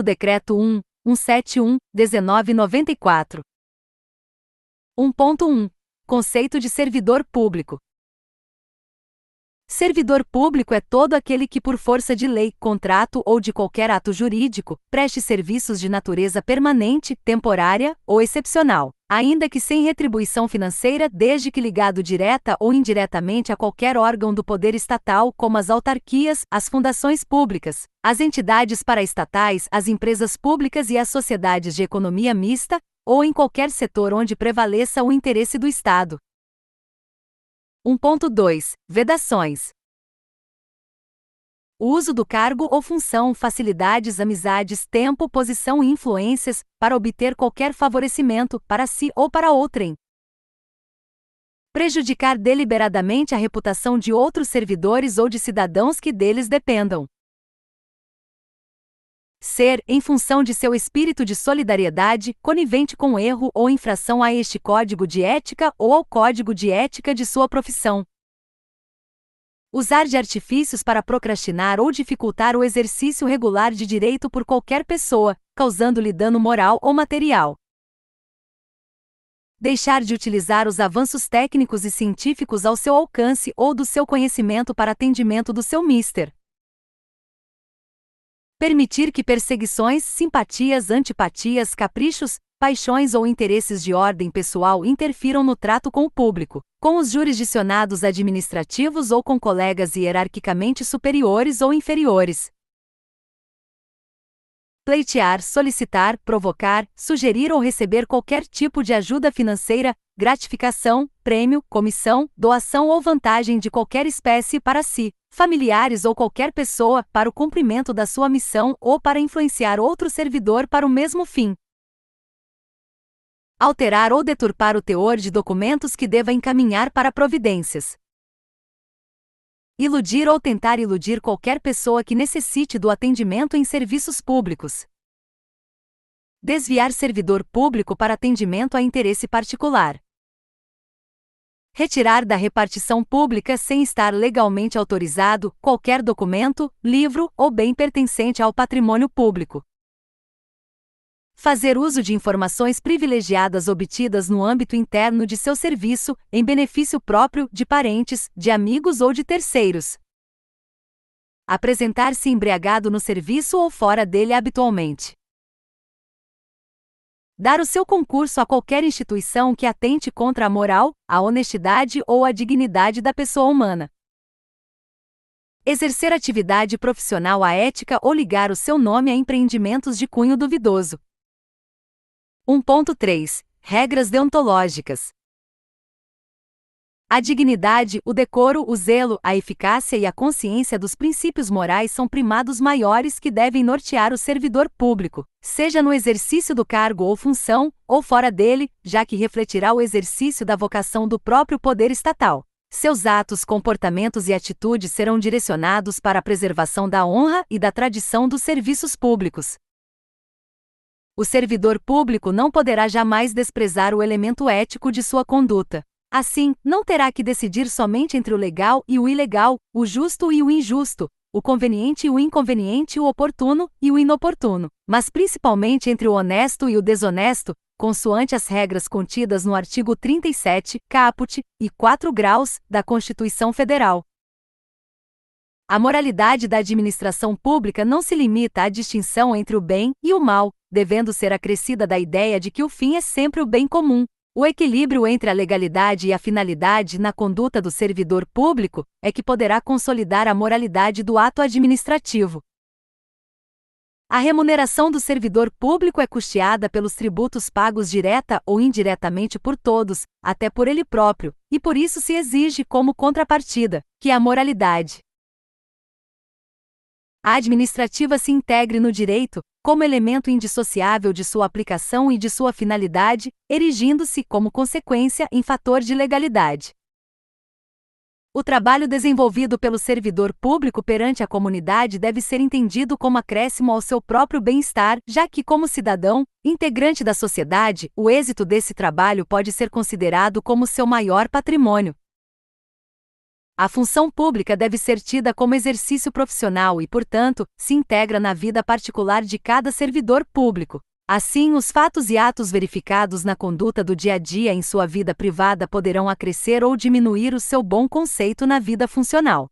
Decreto 1.171/1994. 1.1. Conceito de servidor público. Servidor público é todo aquele que, por força de lei, contrato ou de qualquer ato jurídico, preste serviços de natureza permanente, temporária ou excepcional, ainda que sem retribuição financeira, desde que ligado direta ou indiretamente a qualquer órgão do poder estatal, como as autarquias, as fundações públicas, as entidades paraestatais, as empresas públicas e as sociedades de economia mista, ou em qualquer setor onde prevaleça o interesse do Estado. 1.2. Vedações. O uso do cargo ou função, facilidades, amizades, tempo, posição e influências, para obter qualquer favorecimento, para si ou para outrem. Prejudicar deliberadamente a reputação de outros servidores ou de cidadãos que deles dependam. Ser, em função de seu espírito de solidariedade, conivente com erro ou infração a este código de ética ou ao código de ética de sua profissão. Usar de artifícios para procrastinar ou dificultar o exercício regular de direito por qualquer pessoa, causando-lhe dano moral ou material. Deixar de utilizar os avanços técnicos e científicos ao seu alcance ou do seu conhecimento para atendimento do seu mister. Permitir que perseguições, simpatias, antipatias, caprichos, paixões ou interesses de ordem pessoal interfiram no trato com o público, com os jurisdicionados administrativos ou com colegas hierarquicamente superiores ou inferiores. Pleitear, solicitar, provocar, sugerir ou receber qualquer tipo de ajuda financeira, gratificação, prêmio, comissão, doação ou vantagem de qualquer espécie para si, familiares ou qualquer pessoa, para o cumprimento da sua missão ou para influenciar outro servidor para o mesmo fim. Alterar ou deturpar o teor de documentos que deva encaminhar para providências. Iludir ou tentar iludir qualquer pessoa que necessite do atendimento em serviços públicos. Desviar servidor público para atendimento a interesse particular. Retirar da repartição pública sem estar legalmente autorizado qualquer documento, livro ou bem pertencente ao patrimônio público. Fazer uso de informações privilegiadas obtidas no âmbito interno de seu serviço, em benefício próprio, de parentes, de amigos ou de terceiros. Apresentar-se embriagado no serviço ou fora dele habitualmente. Dar o seu concurso a qualquer instituição que atente contra a moral, a honestidade ou a dignidade da pessoa humana. Exercer atividade profissional aética ou ligar o seu nome a empreendimentos de cunho duvidoso. 1.3. Regras deontológicas. A dignidade, o decoro, o zelo, a eficácia e a consciência dos princípios morais são primados maiores que devem nortear o servidor público, seja no exercício do cargo ou função, ou fora dele, já que refletirá o exercício da vocação do próprio poder estatal. Seus atos, comportamentos e atitudes serão direcionados para a preservação da honra e da tradição dos serviços públicos. O servidor público não poderá jamais desprezar o elemento ético de sua conduta. Assim, não terá que decidir somente entre o legal e o ilegal, o justo e o injusto, o conveniente e o inconveniente, o oportuno e o inoportuno, mas principalmente entre o honesto e o desonesto, consoante as regras contidas no artigo 37, caput, e 4 graus, da Constituição Federal. A moralidade da administração pública não se limita à distinção entre o bem e o mal, devendo ser acrescida da ideia de que o fim é sempre o bem comum. O equilíbrio entre a legalidade e a finalidade na conduta do servidor público é que poderá consolidar a moralidade do ato administrativo. A remuneração do servidor público é custeada pelos tributos pagos direta ou indiretamente por todos, até por ele próprio, e por isso se exige como contrapartida, que a moralidade administrativa se integre no direito, como elemento indissociável de sua aplicação e de sua finalidade, erigindo-se, como consequência, em fator de legalidade. O trabalho desenvolvido pelo servidor público perante a comunidade deve ser entendido como acréscimo ao seu próprio bem-estar, já que, como cidadão, integrante da sociedade, o êxito desse trabalho pode ser considerado como seu maior patrimônio. A função pública deve ser tida como exercício profissional e, portanto, se integra na vida particular de cada servidor público. Assim, os fatos e atos verificados na conduta do dia a dia em sua vida privada poderão acrescer ou diminuir o seu bom conceito na vida funcional.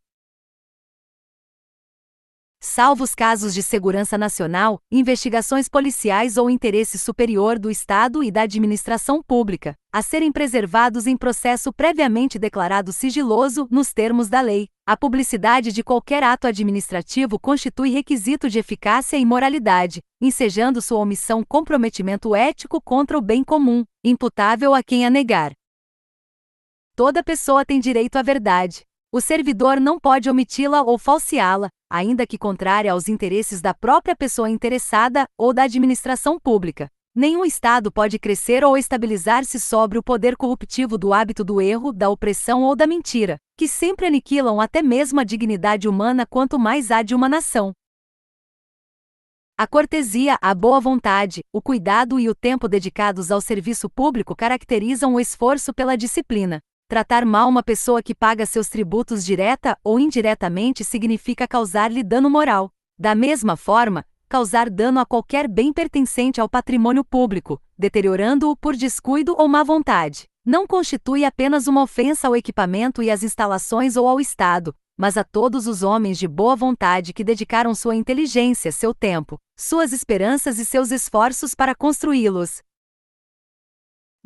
Salvo os casos de segurança nacional, investigações policiais ou interesse superior do Estado e da administração pública, a serem preservados em processo previamente declarado sigiloso nos termos da lei, a publicidade de qualquer ato administrativo constitui requisito de eficácia e moralidade, ensejando sua omissão comprometimento ético contra o bem comum, imputável a quem a negar. Toda pessoa tem direito à verdade. O servidor não pode omiti-la ou falseá-la, ainda que contrária aos interesses da própria pessoa interessada ou da administração pública. Nenhum Estado pode crescer ou estabilizar-se sobre o poder corruptivo do hábito do erro, da opressão ou da mentira, que sempre aniquilam até mesmo a dignidade humana quanto mais há de uma nação. A cortesia, a boa vontade, o cuidado e o tempo dedicados ao serviço público caracterizam o esforço pela disciplina. Tratar mal uma pessoa que paga seus tributos direta ou indiretamente significa causar-lhe dano moral. Da mesma forma, causar dano a qualquer bem pertencente ao patrimônio público, deteriorando-o por descuido ou má vontade, não constitui apenas uma ofensa ao equipamento e às instalações ou ao Estado, mas a todos os homens de boa vontade que dedicaram sua inteligência, seu tempo, suas esperanças e seus esforços para construí-los.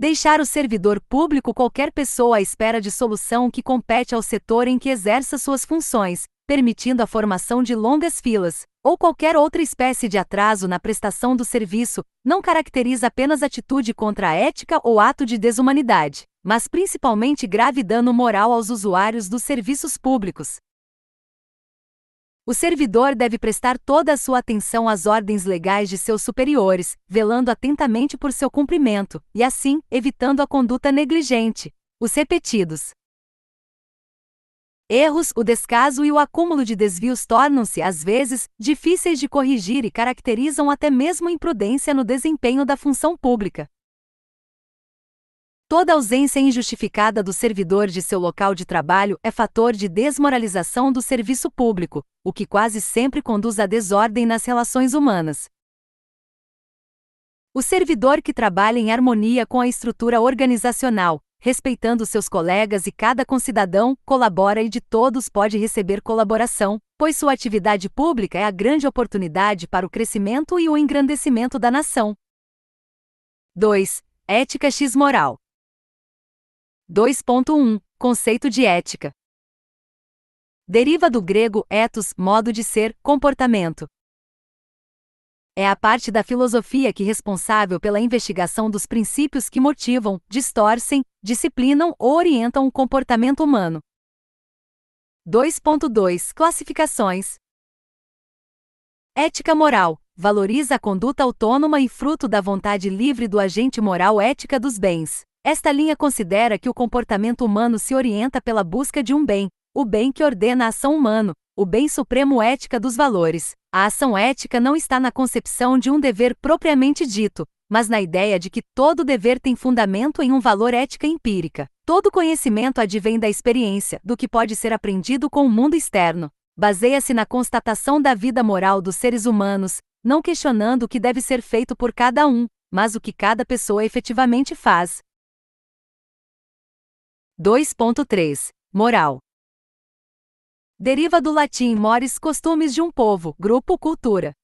Deixar o servidor público qualquer pessoa à espera de solução que compete ao setor em que exerça suas funções, permitindo a formação de longas filas, ou qualquer outra espécie de atraso na prestação do serviço, não caracteriza apenas atitude contra a ética ou ato de desumanidade, mas principalmente grave dano moral aos usuários dos serviços públicos. O servidor deve prestar toda a sua atenção às ordens legais de seus superiores, velando atentamente por seu cumprimento, e assim, evitando a conduta negligente. Os repetidos erros, o descaso e o acúmulo de desvios tornam-se, às vezes, difíceis de corrigir e caracterizam até mesmo imprudência no desempenho da função pública. Toda ausência injustificada do servidor de seu local de trabalho é fator de desmoralização do serviço público, o que quase sempre conduz à desordem nas relações humanas. O servidor que trabalha em harmonia com a estrutura organizacional, respeitando seus colegas e cada concidadão, colabora e de todos pode receber colaboração, pois sua atividade pública é a grande oportunidade para o crescimento e o engrandecimento da nação. 2. Ética x moral. 2.1 Conceito de ética. Deriva do grego ethos, modo de ser, comportamento. É a parte da filosofia que é responsável pela investigação dos princípios que motivam, distorcem, disciplinam ou orientam o comportamento humano. 2.2 Classificações. Ética moral. Valoriza a conduta autônoma e fruto da vontade livre do agente moral ética dos bens. Esta linha considera que o comportamento humano se orienta pela busca de um bem, o bem que ordena a ação humana, o bem supremo ética dos valores. A ação ética não está na concepção de um dever propriamente dito, mas na ideia de que todo dever tem fundamento em um valor ética empírica. Todo conhecimento advém da experiência, do que pode ser aprendido com o mundo externo. Baseia-se na constatação da vida moral dos seres humanos, não questionando o que deve ser feito por cada um, mas o que cada pessoa efetivamente faz. 2.3 Moral. Deriva do latim mores, costumes de um povo, grupo, cultura.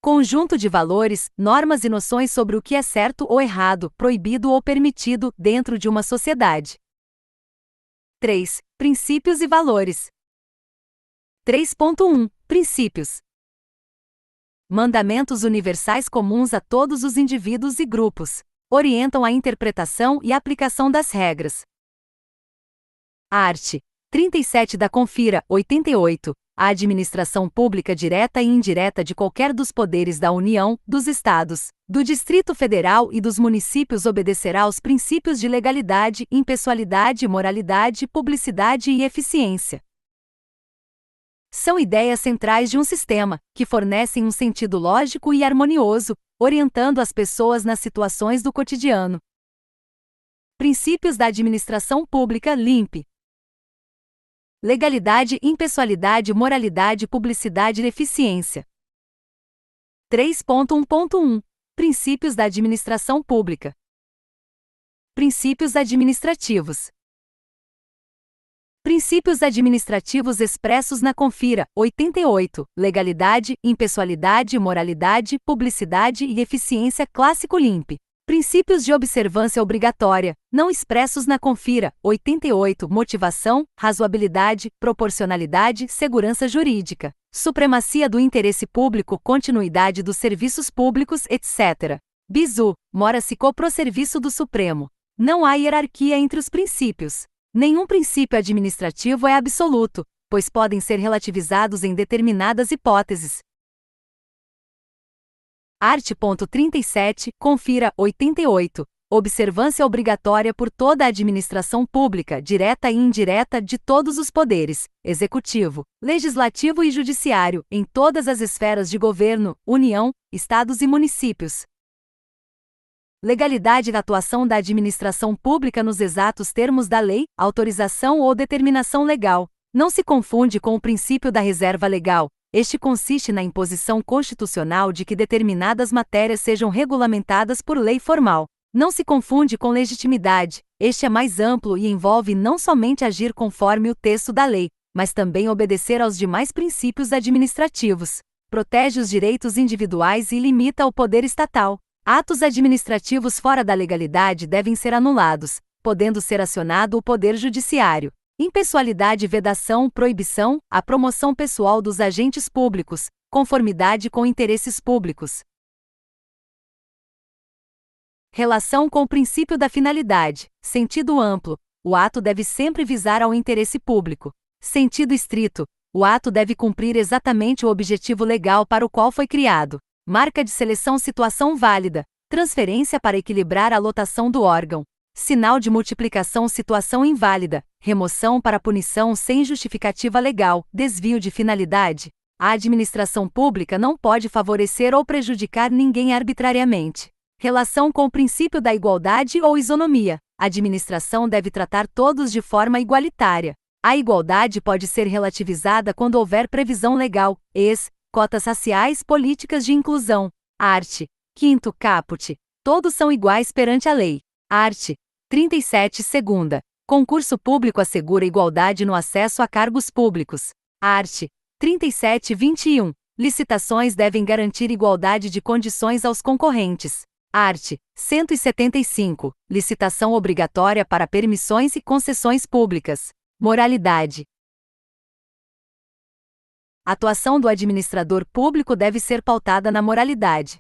Conjunto de valores, normas e noções sobre o que é certo ou errado, proibido ou permitido, dentro de uma sociedade. 3. Princípios e valores. 3.1 Princípios. Mandamentos universais comuns a todos os indivíduos e grupos. Orientam a interpretação e aplicação das regras. Art. 37 da Confira, 88. A administração pública direta e indireta de qualquer dos poderes da União, dos Estados, do Distrito Federal e dos municípios obedecerá aos princípios de legalidade, impessoalidade, moralidade, publicidade e eficiência. São ideias centrais de um sistema, que fornecem um sentido lógico e harmonioso, orientando as pessoas nas situações do cotidiano. Princípios da administração pública (LIMP). Legalidade, impessoalidade, moralidade, publicidade e eficiência. 3.1.1 Princípios da administração pública. Princípios administrativos. Princípios administrativos expressos na Confira 88, legalidade, impessoalidade, moralidade, publicidade e eficiência clássico LIMP. Princípios de observância obrigatória, não expressos na Confira 88, motivação, razoabilidade, proporcionalidade, segurança jurídica, supremacia do interesse público, continuidade dos serviços públicos, etc. Bizu, mora-se coproserviço do Supremo. Não há hierarquia entre os princípios. Nenhum princípio administrativo é absoluto, pois podem ser relativizados em determinadas hipóteses. Art. 37, Confira 88. Observância obrigatória por toda a administração pública, direta e indireta, de todos os poderes, executivo, legislativo e judiciário, em todas as esferas de governo, União, estados e municípios. Legalidade da atuação da administração pública nos exatos termos da lei, autorização ou determinação legal. Não se confunde com o princípio da reserva legal. Este consiste na imposição constitucional de que determinadas matérias sejam regulamentadas por lei formal. Não se confunde com legitimidade. Este é mais amplo e envolve não somente agir conforme o texto da lei, mas também obedecer aos demais princípios administrativos. Protege os direitos individuais e limita o poder estatal. Atos administrativos fora da legalidade devem ser anulados, podendo ser acionado o Poder Judiciário. Impessoalidade, vedação, proibição, a promoção pessoal dos agentes públicos, conformidade com interesses públicos. Relação com o princípio da finalidade. Sentido amplo. O ato deve sempre visar ao interesse público. Sentido estrito. O ato deve cumprir exatamente o objetivo legal para o qual foi criado. Marca de seleção, situação válida. Transferência para equilibrar a lotação do órgão. Sinal de multiplicação, situação inválida. Remoção para punição sem justificativa legal. Desvio de finalidade. A administração pública não pode favorecer ou prejudicar ninguém arbitrariamente. Relação com o princípio da igualdade ou isonomia. A administração deve tratar todos de forma igualitária. A igualdade pode ser relativizada quando houver previsão legal, cotas raciais, políticas de inclusão. Art. 5º caput. Todos são iguais perante a lei. Art. 37 segunda. Concurso público assegura igualdade no acesso a cargos públicos. Art. 37-21. Licitações devem garantir igualdade de condições aos concorrentes. Art. 175. Licitação obrigatória para permissões e concessões públicas. Moralidade. A atuação do administrador público deve ser pautada na moralidade.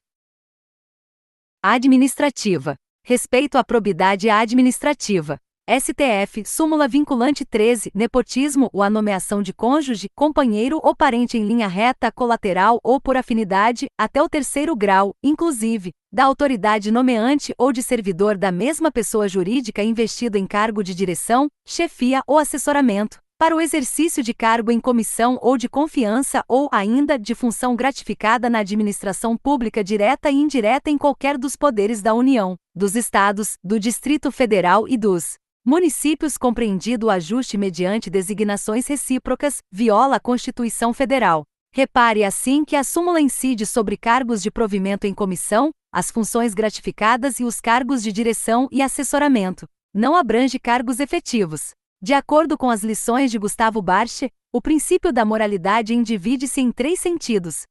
Administrativa. Respeito à probidade administrativa. STF, súmula vinculante 13, nepotismo ou a nomeação de cônjuge, companheiro ou parente em linha reta, colateral ou por afinidade, até o 3º grau, inclusive, da autoridade nomeante ou de servidor da mesma pessoa jurídica investido em cargo de direção, chefia ou assessoramento, para o exercício de cargo em comissão ou de confiança ou, ainda, de função gratificada na administração pública direta e indireta em qualquer dos poderes da União, dos Estados, do Distrito Federal e dos municípios, compreendido o ajuste mediante designações recíprocas, viola a Constituição Federal. Repare assim que a súmula incide sobre cargos de provimento em comissão, as funções gratificadas e os cargos de direção e assessoramento. Não abrange cargos efetivos. De acordo com as lições de Gustavo Barche, o princípio da moralidade divide-se em 3 sentidos.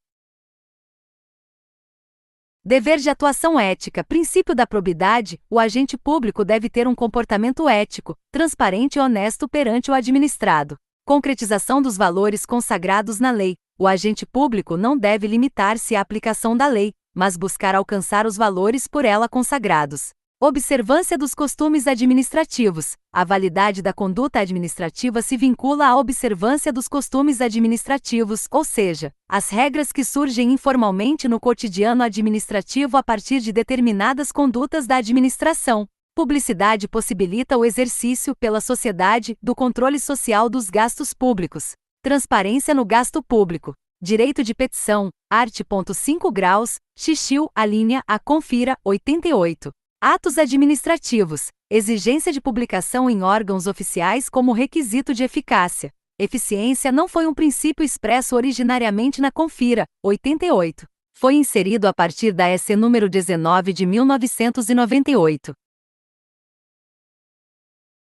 Dever de atuação ética. Princípio da probidade. O agente público deve ter um comportamento ético, transparente e honesto perante o administrado. Concretização dos valores consagrados na lei. O agente público não deve limitar-se à aplicação da lei, mas buscar alcançar os valores por ela consagrados. Observância dos costumes administrativos. A validade da conduta administrativa se vincula à observância dos costumes administrativos, ou seja, as regras que surgem informalmente no cotidiano administrativo a partir de determinadas condutas da administração. Publicidade possibilita o exercício, pela sociedade, do controle social dos gastos públicos. Transparência no gasto público. Direito de petição. Art. 5 graus, Xixiu, alínea A. Confira, 88. Atos administrativos. Exigência de publicação em órgãos oficiais como requisito de eficácia. Eficiência não foi um princípio expresso originariamente na Confira, 88. Foi inserido a partir da EC número 19 de 1998.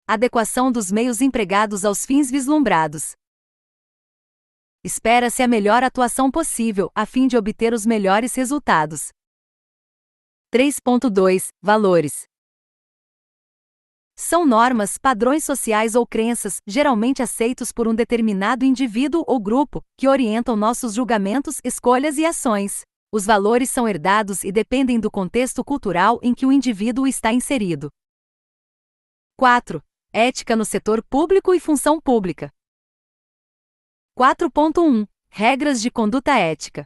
Adequação dos meios empregados aos fins vislumbrados. Espera-se a melhor atuação possível, a fim de obter os melhores resultados. 3.2 Valores. São normas, padrões sociais ou crenças, geralmente aceitos por um determinado indivíduo ou grupo, que orientam nossos julgamentos, escolhas e ações. Os valores são herdados e dependem do contexto cultural em que o indivíduo está inserido. 4. Ética no setor público e função pública. 4.1 Regras de conduta ética.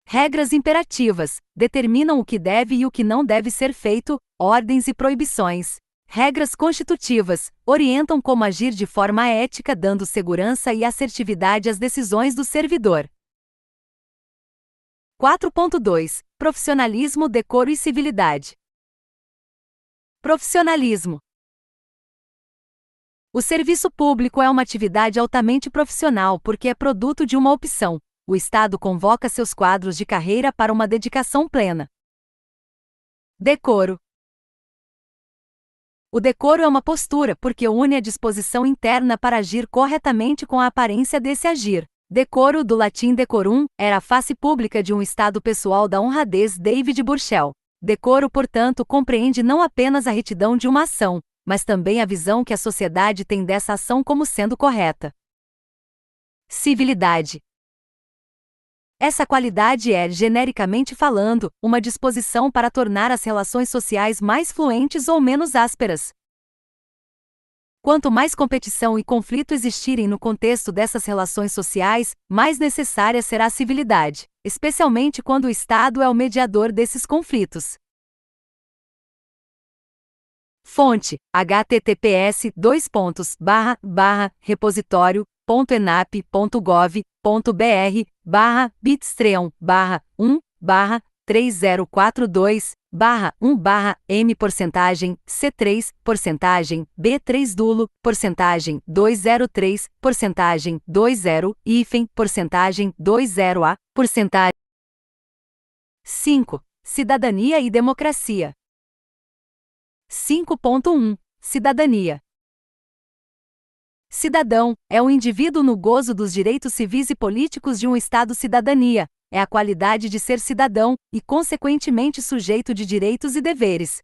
Regras imperativas determinam o que deve e o que não deve ser feito, ordens e proibições. Regras constitutivas orientam como agir de forma ética, dando segurança e assertividade às decisões do servidor. 4.2 Profissionalismo, decoro e civilidade. Profissionalismo. O serviço público é uma atividade altamente profissional porque é produto de uma opção. O Estado convoca seus quadros de carreira para uma dedicação plena. Decoro. O decoro é uma postura porque une a disposição interna para agir corretamente com a aparência desse agir. Decoro, do latim decorum, era a face pública de um estado pessoal da honradez. David Burchell. Decoro, portanto, compreende não apenas a retidão de uma ação, mas também a visão que a sociedade tem dessa ação como sendo correta. Civilidade. Essa qualidade é, genericamente falando, uma disposição para tornar as relações sociais mais fluentes ou menos ásperas. Quanto mais competição e conflito existirem no contexto dessas relações sociais, mais necessária será a civilidade, especialmente quando o Estado é o mediador desses conflitos. Fonte: https://repositorium.enap.gov.br/bitstream/1/3042/1/M C3 porcentagem B3 dulo porcentagem 203 porcentagem 20 porcentagem 20 porcentagem 5. Cidadania e democracia. 5.1 Cidadania. Cidadão é o indivíduo no gozo dos direitos civis e políticos de um Estado. Cidadania é a qualidade de ser cidadão e, consequentemente, sujeito de direitos e deveres.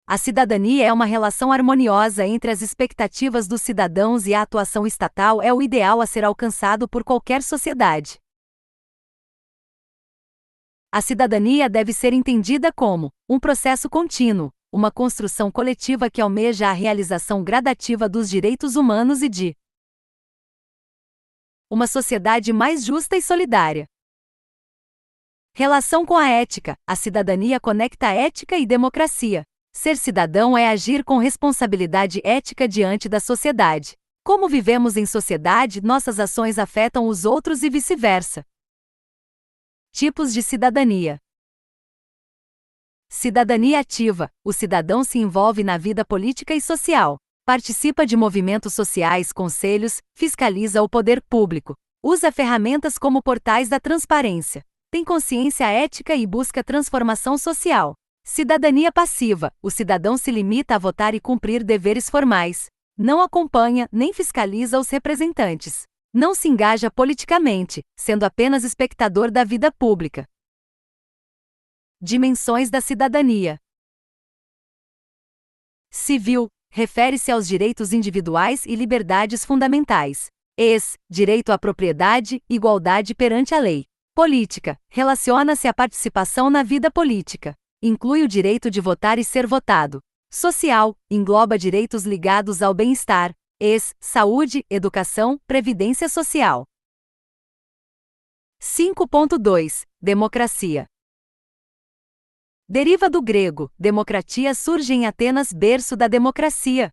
A cidadania é uma relação harmoniosa entre as expectativas dos cidadãos e a atuação estatal. É o ideal a ser alcançado por qualquer sociedade. A cidadania deve ser entendida como um processo contínuo, uma construção coletiva que almeja a realização gradativa dos direitos humanos e de uma sociedade mais justa e solidária. Relação com a ética. A cidadania conecta ética e democracia. Ser cidadão é agir com responsabilidade ética diante da sociedade. Como vivemos em sociedade, nossas ações afetam os outros e vice-versa. Tipos de cidadania. Cidadania ativa. O cidadão se envolve na vida política e social. Participa de movimentos sociais, conselhos, fiscaliza o poder público. Usa ferramentas como portais da transparência. Tem consciência ética e busca transformação social. Cidadania passiva. O cidadão se limita a votar e cumprir deveres formais. Não acompanha nem fiscaliza os representantes. Não se engaja politicamente, sendo apenas espectador da vida pública. Dimensões da cidadania. Civil refere-se aos direitos individuais e liberdades fundamentais. Direito à propriedade, igualdade perante a lei. Política relaciona-se à participação na vida política. Inclui o direito de votar e ser votado. Social engloba direitos ligados ao bem-estar. Saúde, educação, previdência social. 5.2 Democracia. Deriva do grego, democratia, surge em Atenas, berço da democracia.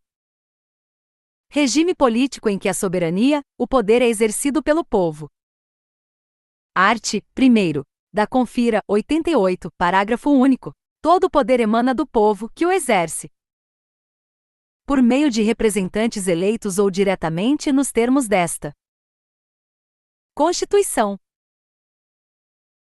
Regime político em que a soberania, o poder é exercido pelo povo. Art. 1. Da Confira, 88, parágrafo único. Todo o poder emana do povo, que o exerce. por meio de representantes eleitos ou diretamente nos termos desta Constituição.